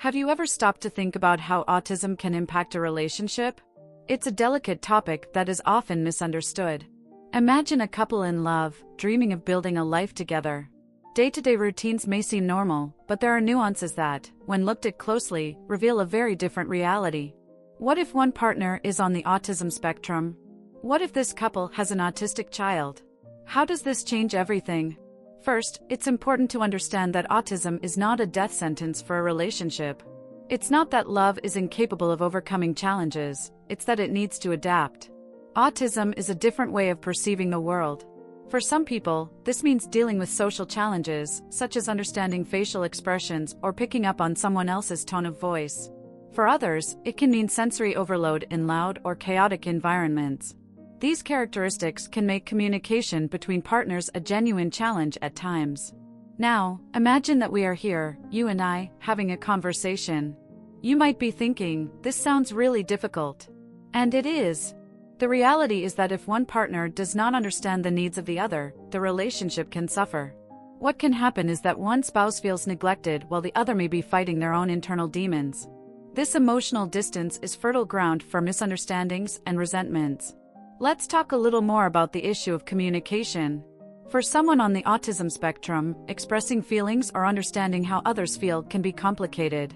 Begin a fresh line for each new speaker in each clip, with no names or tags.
Have you ever stopped to think about how autism can impact a relationship? It's a delicate topic that is often misunderstood. Imagine a couple in love, dreaming of building a life together. Day-to-day routines may seem normal, but there are nuances that, when looked at closely, reveal a very different reality. What if one partner is on the autism spectrum? What if this couple has an autistic child? How does this change everything? First, it's important to understand that autism is not a death sentence for a relationship. It's not that love is incapable of overcoming challenges, it's that it needs to adapt. Autism is a different way of perceiving the world. For some people, this means dealing with social challenges, such as understanding facial expressions or picking up on someone else's tone of voice. For others, it can mean sensory overload in loud or chaotic environments. These characteristics can make communication between partners a genuine challenge at times. Now, imagine that we are here, you and I, having a conversation. You might be thinking, this sounds really difficult. And it is. The reality is that if one partner does not understand the needs of the other, the relationship can suffer. What can happen is that one spouse feels neglected while the other may be fighting their own internal demons. This emotional distance is fertile ground for misunderstandings and resentments. Let's talk a little more about the issue of communication. For someone on the autism spectrum, expressing feelings or understanding how others feel can be complicated.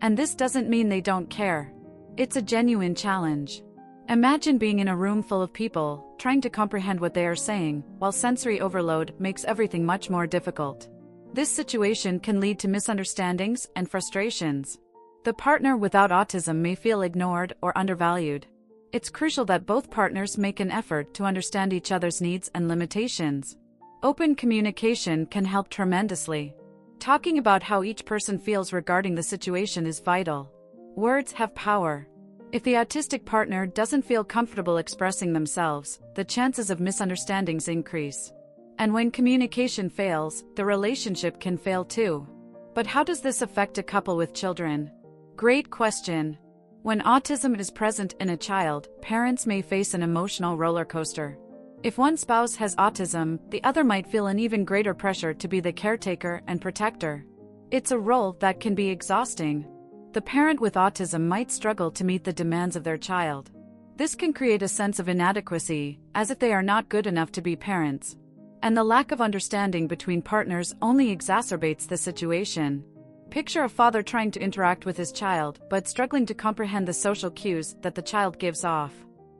And this doesn't mean they don't care. It's a genuine challenge. Imagine being in a room full of people, trying to comprehend what they are saying, while sensory overload makes everything much more difficult. This situation can lead to misunderstandings and frustrations. The partner without autism may feel ignored or undervalued. It's crucial that both partners make an effort to understand each other's needs and limitations. Open communication can help tremendously. Talking about how each person feels regarding the situation is vital. Words have power. If the autistic partner doesn't feel comfortable expressing themselves, the chances of misunderstandings increase. And when communication fails, the relationship can fail too. But how does this affect a couple with children? Great question. When autism is present in a child, parents may face an emotional roller coaster. If one spouse has autism, the other might feel an even greater pressure to be the caretaker and protector. It's a role that can be exhausting. The parent with autism might struggle to meet the demands of their child. This can create a sense of inadequacy, as if they are not good enough to be parents. And the lack of understanding between partners only exacerbates the situation. Picture a father trying to interact with his child, but struggling to comprehend the social cues that the child gives off.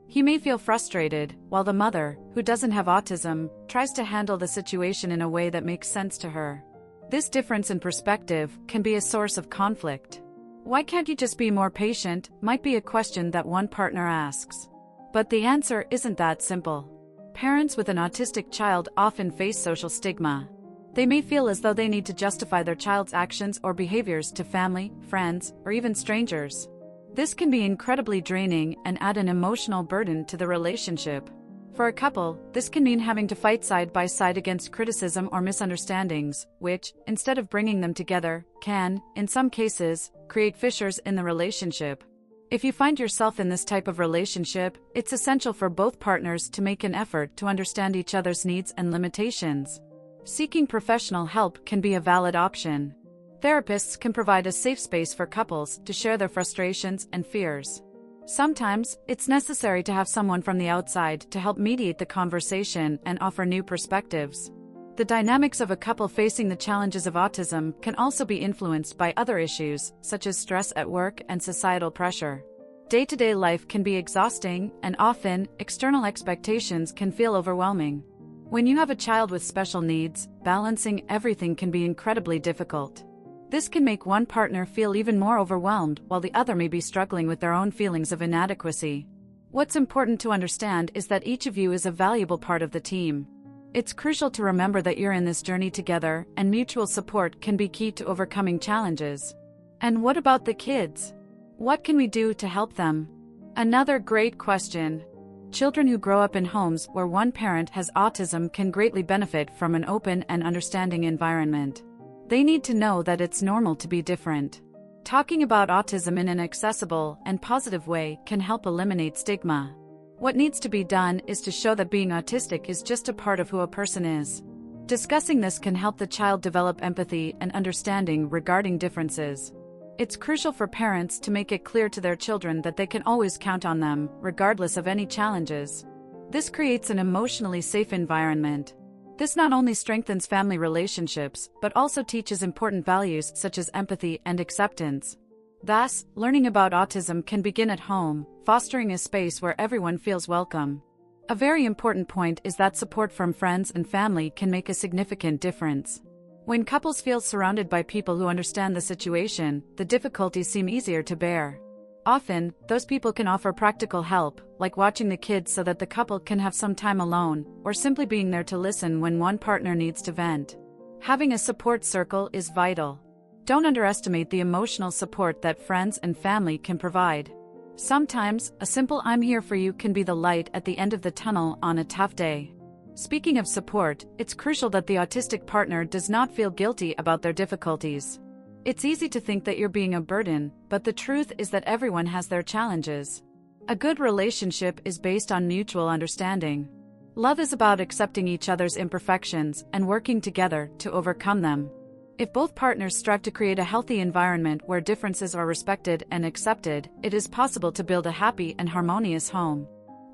He may feel frustrated, while the mother, who doesn't have autism, tries to handle the situation in a way that makes sense to her. This difference in perspective can be a source of conflict. Why can't you just be more patient, might be a question that one partner asks. But the answer isn't that simple. Parents with an autistic child often face social stigma. They may feel as though they need to justify their child's actions or behaviors to family, friends, or even strangers. This can be incredibly draining and add an emotional burden to the relationship. For a couple, this can mean having to fight side by side against criticism or misunderstandings, which, instead of bringing them together, can, in some cases, create fissures in the relationship. If you find yourself in this type of relationship, it's essential for both partners to make an effort to understand each other's needs and limitations. Seeking professional help can be a valid option. Therapists can provide a safe space for couples to share their frustrations and fears. Sometimes, it's necessary to have someone from the outside to help mediate the conversation and offer new perspectives. The dynamics of a couple facing the challenges of autism can also be influenced by other issues, such as stress at work and societal pressure. Day-to-day life can be exhausting, and often, external expectations can feel overwhelming. When you have a child with special needs, balancing everything can be incredibly difficult. This can make one partner feel even more overwhelmed while the other may be struggling with their own feelings of inadequacy. What's important to understand is that each of you is a valuable part of the team. It's crucial to remember that you're in this journey together, and mutual support can be key to overcoming challenges. And what about the kids? What can we do to help them? Another great question. Children who grow up in homes where one parent has autism can greatly benefit from an open and understanding environment. They need to know that it's normal to be different. Talking about autism in an accessible and positive way can help eliminate stigma. What needs to be done is to show that being autistic is just a part of who a person is. Discussing this can help the child develop empathy and understanding regarding differences. It's crucial for parents to make it clear to their children that they can always count on them, regardless of any challenges. This creates an emotionally safe environment. This not only strengthens family relationships, but also teaches important values such as empathy and acceptance. Thus, learning about autism can begin at home, fostering a space where everyone feels welcome. A very important point is that support from friends and family can make a significant difference. When couples feel surrounded by people who understand the situation, the difficulties seem easier to bear. Often, those people can offer practical help, like watching the kids so that the couple can have some time alone, or simply being there to listen when one partner needs to vent. Having a support circle is vital. Don't underestimate the emotional support that friends and family can provide. Sometimes, a simple "I'm here for you" can be the light at the end of the tunnel on a tough day. Speaking of support, it's crucial that the autistic partner does not feel guilty about their difficulties. It's easy to think that you're being a burden, but the truth is that everyone has their challenges. A good relationship is based on mutual understanding. Love is about accepting each other's imperfections and working together to overcome them. If both partners strive to create a healthy environment where differences are respected and accepted, it is possible to build a happy and harmonious home.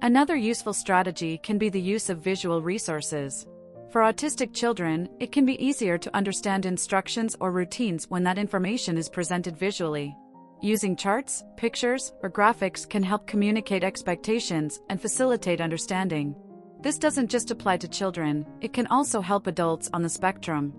Another useful strategy can be the use of visual resources. For autistic children, it can be easier to understand instructions or routines when that information is presented visually. Using charts, pictures, or graphics can help communicate expectations and facilitate understanding. This doesn't just apply to children, it can also help adults on the spectrum.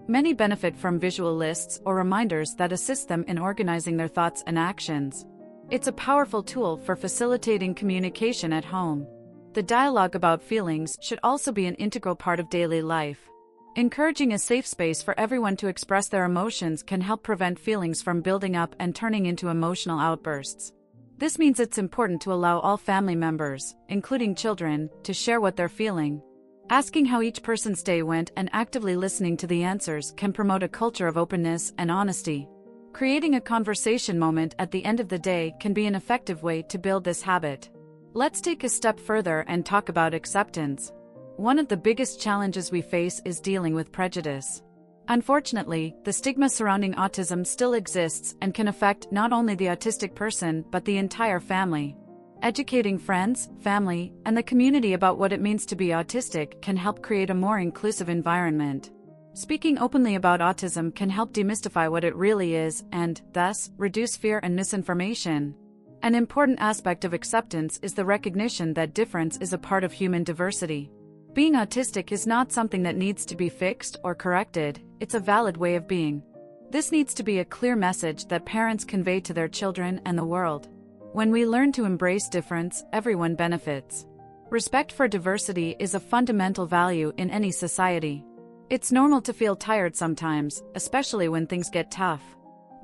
Many benefit from visual lists or reminders that assist them in organizing their thoughts and actions. It's a powerful tool for facilitating communication at home. The dialogue about feelings should also be an integral part of daily life. Encouraging a safe space for everyone to express their emotions can help prevent feelings from building up and turning into emotional outbursts. This means it's important to allow all family members, including children, to share what they're feeling. Asking how each person's day went and actively listening to the answers can promote a culture of openness and honesty. Creating a conversation moment at the end of the day can be an effective way to build this habit. Let's take a step further and talk about acceptance. One of the biggest challenges we face is dealing with prejudice. Unfortunately, the stigma surrounding autism still exists and can affect not only the autistic person but the entire family. Educating friends, family, and the community about what it means to be autistic can help create a more inclusive environment. Speaking openly about autism can help demystify what it really is and, thus, reduce fear and misinformation. An important aspect of acceptance is the recognition that difference is a part of human diversity. Being autistic is not something that needs to be fixed or corrected, it's a valid way of being. This needs to be a clear message that parents convey to their children and the world. When we learn to embrace difference, everyone benefits. Respect for diversity is a fundamental value in any society. It's normal to feel tired sometimes, especially when things get tough.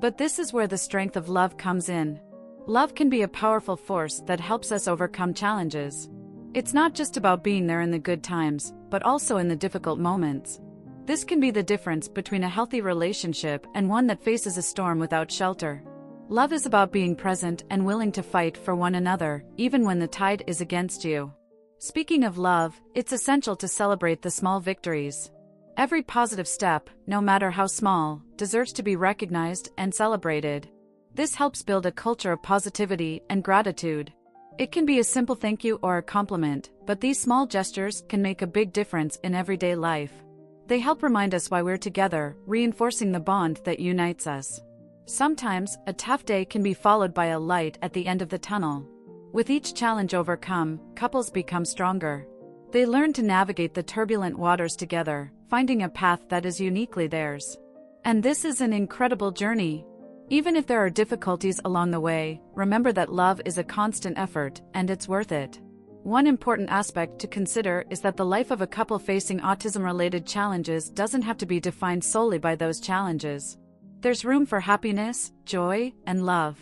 But this is where the strength of love comes in. Love can be a powerful force that helps us overcome challenges. It's not just about being there in the good times, but also in the difficult moments. This can be the difference between a healthy relationship and one that faces a storm without shelter. Love is about being present and willing to fight for one another, even when the tide is against you. Speaking of love, it's essential to celebrate the small victories. Every positive step, no matter how small, deserves to be recognized and celebrated. This helps build a culture of positivity and gratitude. It can be a simple thank you or a compliment, but these small gestures can make a big difference in everyday life. They help remind us why we're together, reinforcing the bond that unites us. Sometimes, a tough day can be followed by a light at the end of the tunnel. With each challenge overcome, couples become stronger. They learn to navigate the turbulent waters together, finding a path that is uniquely theirs. And this is an incredible journey. Even if there are difficulties along the way, remember that love is a constant effort, and it's worth it. One important aspect to consider is that the life of a couple facing autism-related challenges doesn't have to be defined solely by those challenges. There's room for happiness, joy, and love.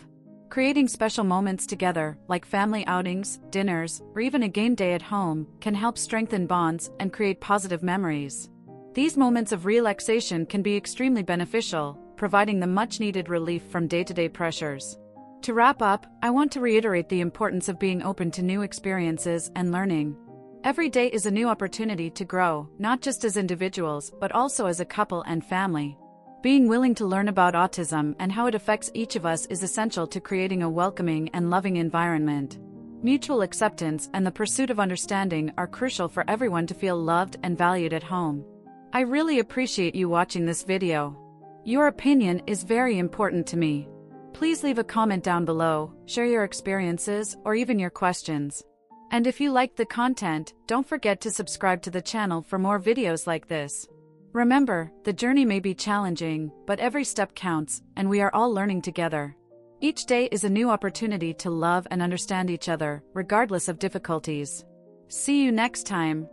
Creating special moments together, like family outings, dinners, or even a game day at home, can help strengthen bonds and create positive memories. These moments of relaxation can be extremely beneficial, providing the much-needed relief from day-to-day pressures. To wrap up, I want to reiterate the importance of being open to new experiences and learning. Every day is a new opportunity to grow, not just as individuals, but also as a couple and family. Being willing to learn about autism and how it affects each of us is essential to creating a welcoming and loving environment. Mutual acceptance and the pursuit of understanding are crucial for everyone to feel loved and valued at home. I really appreciate you watching this video. Your opinion is very important to me. Please leave a comment down below, share your experiences, or even your questions. And if you liked the content, don't forget to subscribe to the channel for more videos like this. Remember, the journey may be challenging, but every step counts, and we are all learning together. Each day is a new opportunity to love and understand each other, regardless of difficulties. See you next time.